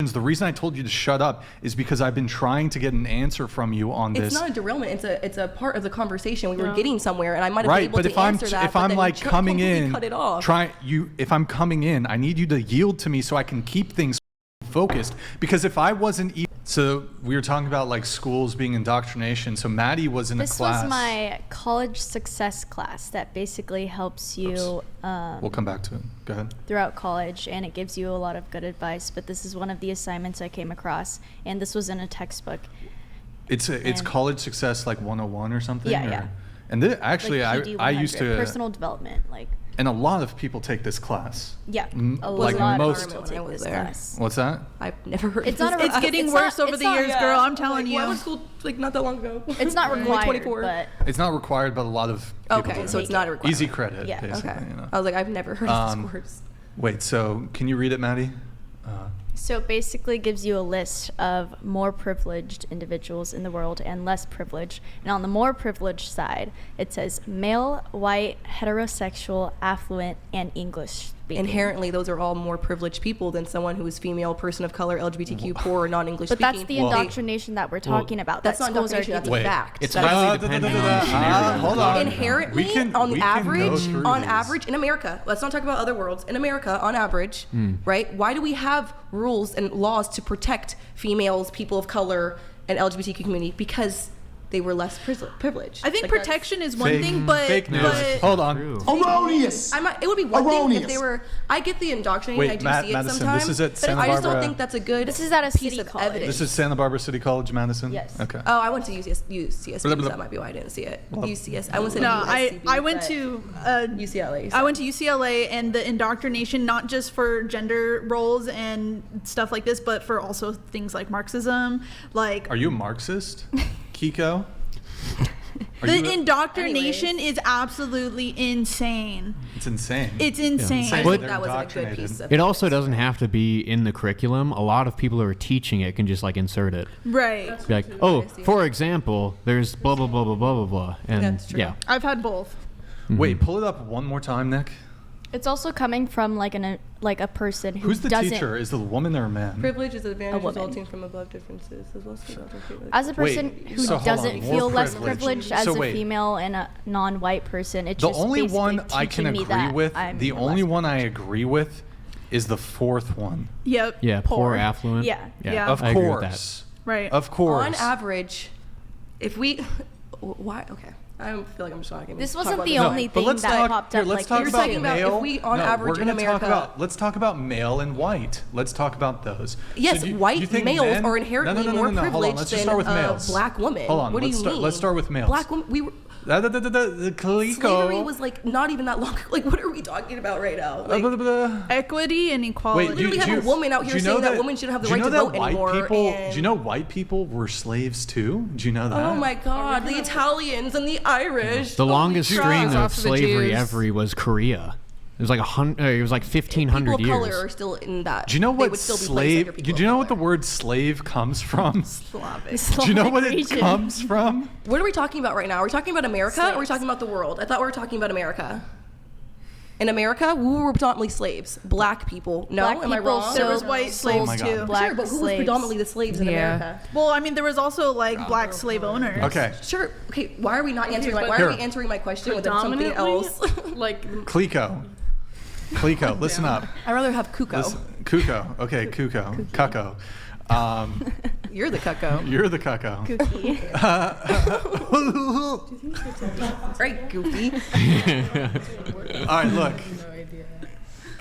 Jones, the reason I told you to shut up is because I've been trying to get an answer from you on this. It's not a derailment. It's a part of the conversation. We were getting somewhere, and I might have been able to answer that. If I'm like coming in, cut it off. If I'm coming in, I need you to yield to me so I can keep things focused. Because if I wasn't, so we were talking about like schools being indoctrination. So Maddie was in a class. This was my college success class that basically helps you. We'll come back to it. Go ahead. Throughout college, and it gives you a lot of good advice. But this is one of the assignments I came across, and this was in a textbook. It's college success like 101 or something. Yeah. And actually, like I used to personal development like. And a lot of people take this class. Yeah, a like lot most of people take this class. What's that? I've never heard. It's not. It's getting worse over the years, girl. I'm telling you. I went to school like not that long ago. It's not required. 24. But it's not required, but a lot of people okay, so it's not a requirement. Easy credit. Yeah. Basically, Okay. You know? I was like, I've never heard of this course. Wait, so can you read it, Maddie? So it basically gives you a list of more privileged individuals in the world and less privileged. And on the more privileged side, it says male, white, heterosexual, affluent, and English speaking. Inherently, those are all more privileged people than someone who is female, person of color, LGBTQ, poor, or non-English But speaking. that's the indoctrination that we're talking about. That's that not schools are indoctrination, that's a Wait, fact. It's That is- highly dependent on the scenario. Hold on. Inherently, We can go average, in America, let's not talk about other worlds, in America, on average, right, why do we have rules and laws to protect females, people of color, and LGBTQ community? Because they were less privileged. I think Like, protection is one thing, but fake news. but Hold on. Erroneous. it would be one thing if they were. I get the indoctrinating. Wait, I do see it Madison, sometimes. this is at but Santa I just don't Barbara- think that's a good. This is at a piece city of college. evidence. This is Santa Barbara City College, Madison? Yes. Okay. Oh, I went to UCS. Blah, blah, blah. That might be why I didn't see it. UCS. I went to no, USCB, I went but to UCLA. I went to UCLA, and the indoctrination, not just for gender roles and stuff like this, but for also things like Marxism, like Are you a Marxist, Keeko? the indoctrination is absolutely insane. It's insane. It's insane. I But- think that was a good piece of It also doesn't have to be in the curriculum. A lot of people who are teaching it can just like insert it. Right. Be like, oh, for example, there's blah blah blah blah blah blah blah, and That's true. yeah. I've had both. Wait, pull it up one more time, Nick. It's also coming from like a person who Who's the doesn't. teacher? Is the woman or a man? Privilege is an advantage A woman. resulting from above differences as well as As a person Wait, who so hold doesn't on, more feel less privilege. privileged as So a wait. female and a non-white person, it's The just only basically one I can teaching me agree that with, I'm the less only one I agree with, is the fourth one. Yep. Yeah, poor, affluent. Yeah. Of I agree with that. course. Right. Of course. On average, if we, why? Okay, I don't feel like I'm just talking. This talk wasn't about the this. only But thing let's that talk, popped here, up. let's like talk you're about talking about male. if we, on no, average we're in gonna talk America- about, let's talk about male and white. Let's talk about those. Yes, So do you white think males men- are inherently no, more hold on. privileged Let's just than start with a males. black woman. Hold on. What let's do you start, mean? Let's start with males. Black women. We were. The Keeko. Slavery was like not even that long. Like, what are we talking about right now? Like, Equity and equality. Wait, literally have a woman out here do you know saying that women shouldn't have the do you right to know vote that white anymore, people, and- do you know white people were slaves too? Do you know that? oh my God, the Italians and the Irish. The Holy longest crap. string of off to the slavery Jews. ever was Korea. It was like 100. It was like 1,500 People of years. color are still in that. Do you know They what would still be placed slave? under people Do you of know what the color. word slave comes from? Slavic. Do you know what it region. comes from? What are we talking about right now? Are we talking about America or are we Slaves. talking about the world? I thought we were talking about America. In America, we were predominantly slaves. Black people. No, Black am I people wrong? There was sold- white sold slaves my God. too. black Sure, but who was slaves. predominantly the slaves in America? Well, I mean, there was also like black slave owners. Okay, Sure. Okay, why are we not answering? Like, why Here. are we answering my question with something else? like Keeko. Keeko, listen up. I'd rather have Kuko. Listen, Kuko. Okay, Kuko. Kuko. You're the cucko. You're the Kuko. Cookie. Right, goofy. All right, look.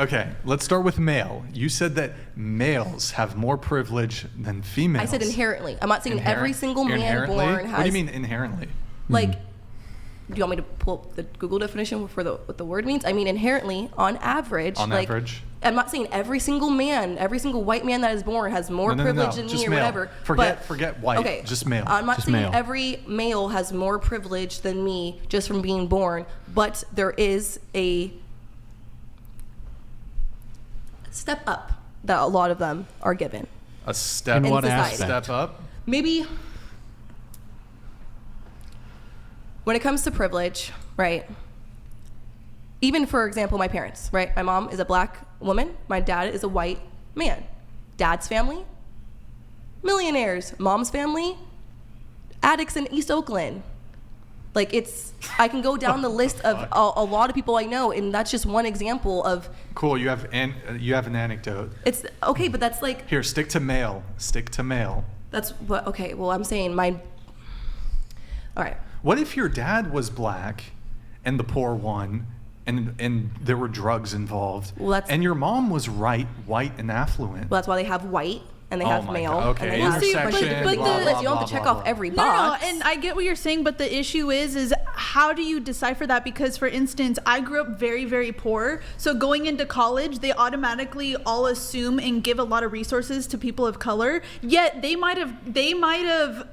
Okay, let's start with male. You said that males have more privilege than females. I said inherently. I'm not saying every single man Inherently? born has. What do you mean inherently? Like, do you want me to pull up the Google definition for what the word means? I mean inherently, on average. On like, average? I'm not saying every single man, every single white man that is born has more privilege than just me or male. whatever. Forget white. Okay, Just male. I'm not Just saying male. every male has more privilege than me just from being born, but there is a step up that a lot of them are given. A step. In In what society. aspect? Step up. Maybe when it comes to privilege, right? Even for example, my parents, right? My mom is a black woman. My dad is a white man. Dad's family, millionaires. Mom's family, addicts in East Oakland. Like, I can go down the list of a lot of people I know, and that's just one example of. Cool. You have an anecdote. It's okay, but that's like. Here, stick to male. Stick to male. That's what. Okay. Well, I'm saying my. All right. What if your dad was black, and the poor one, and there were drugs involved, and your mom was white and affluent? Well, that's why they have white. And they have male. God. Okay, and they have intersection, but you blah, don't have to check off every box. No, and I get what you're saying, but the issue is how do you decipher that? Because, for instance, I grew up very, very poor. So going into college, they automatically all assume and give a lot of resources to people of color. Yet they might have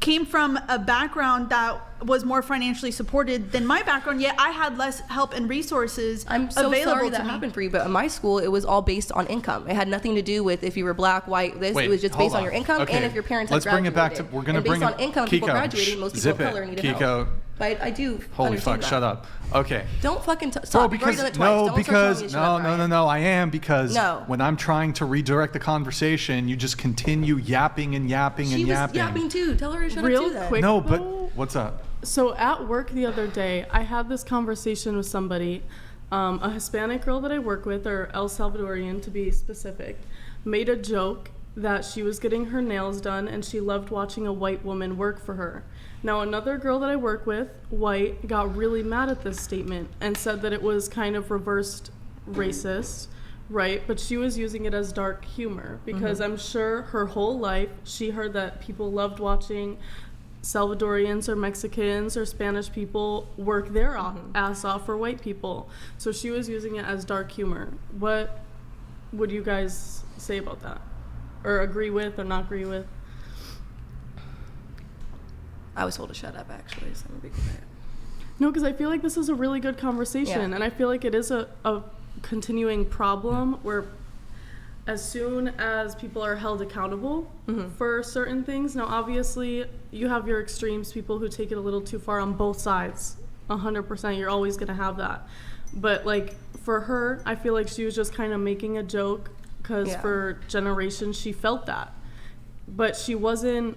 came from a background that was more financially supported than my background, yet I had less help and resources I'm so available sorry to that me. happened for you, but in my school, it was all based on income. It had nothing to do with if you were black, white, this. Wait, it was just based on your income Okay, and if your parents let's had bring it back graduated. to. We're gonna and bring based it. on income, Keeko, people graduating, most people zip of it. color needed Keeko. help. But I do Holy understand fuck! that. Shut up. Okay. Don't fucking stop. Bro, You've already because done it twice. Don't start telling me to shut up, Ryan. I am because No. when I'm trying to redirect the conversation, you just continue yapping and yapping She and was yapping. yapping too. Tell her to shut Real up too then. quick. No, but though, what's up? So at work the other day, I had this conversation with somebody, a Hispanic girl that I work with, or El Salvadorian to be specific, made a joke that she was getting her nails done and she loved watching a white woman work for her. Now another girl that I work with, white, got really mad at this statement and said that it was kind of reversed racist, right? But she was using it as dark humor because I'm sure her whole life she heard that people loved watching Salvadorians or Mexicans or Spanish people work their ass off for white people. So she was using it as dark humor. What would you guys say about that? Or agree with or not agree with? I was told to shut up, actually, so I'm gonna be quiet. No, because I feel like this is a really good conversation, Yeah. and I feel like it is a continuing problem where as soon as people are held accountable for certain things, now obviously you have your extremes, people who take it a little too far on both sides, 100%, you're always going to have that. But like for her, I feel like she was just kind of making a joke because for generations she felt that. But she wasn't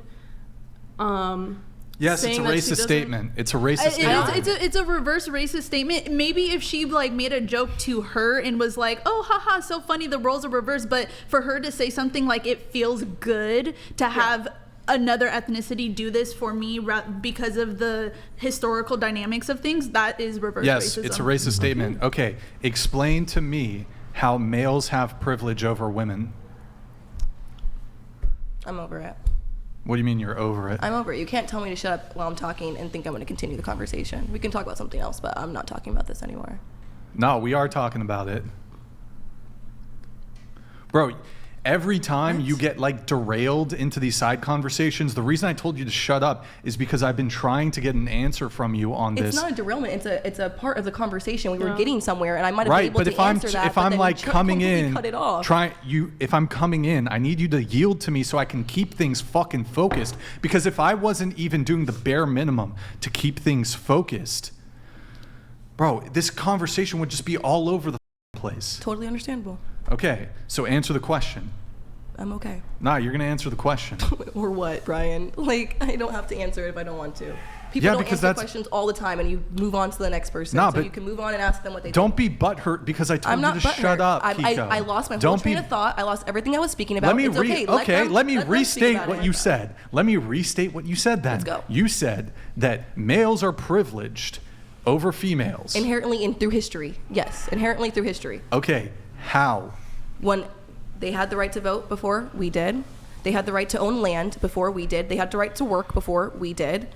Yes, it's a saying that she racist doesn't- statement. It's a racist statement. It's a reverse racist statement. Maybe if she like made a joke to her and was like, "Oh, haha, so funny, the roles are reversed," but for her to say something like, "It feels good to have another ethnicity do this for me because of the historical dynamics of things," that is reverse Yes, racism. it's a racist statement. Okay, explain to me how males have privilege over women. I'm over it. What do you mean you're over it? I'm over it. You can't tell me to shut up while I'm talking and think I'm going to continue the conversation. We can talk about something else, but I'm not talking about this anymore. No, we are talking about it. Bro, every time you get like derailed into these side conversations, the reason I told you to shut up is because I've been trying to get an answer from you on this. It's not a derailment. It's a part of the conversation. We were getting somewhere, and I might have been Right, able but to answer that. if I'm then like you coming completely in, cut it off. if I'm coming in, I need you to yield to me so I can keep things fucking focused. Because if I wasn't even doing the bare minimum to keep things focused, bro, this conversation would just be all over the place. Totally understandable. Okay, so answer the question. I'm okay. Nah, you're gonna answer the question. Or what, Brian? Like, I don't have to answer it if I don't want to. People Yeah, don't because answer that's- questions all the time, and you move on to the next person. Nah, so but you can move on and ask them what they Don't be butthurt because I told I'm you not to shut butthurt. up, I Kiko. lost my whole Don't train be, of thought. I lost everything I was speaking about. Let me it's okay. let me them speak restate about what it. you said. Let me restate what you said then. Let's go. You said that males are privileged over females. Inherently and through history. Yes, inherently through history. Okay, how? When they had the right to vote before we did. They had the right to own land before we did. They had the right to work before we did.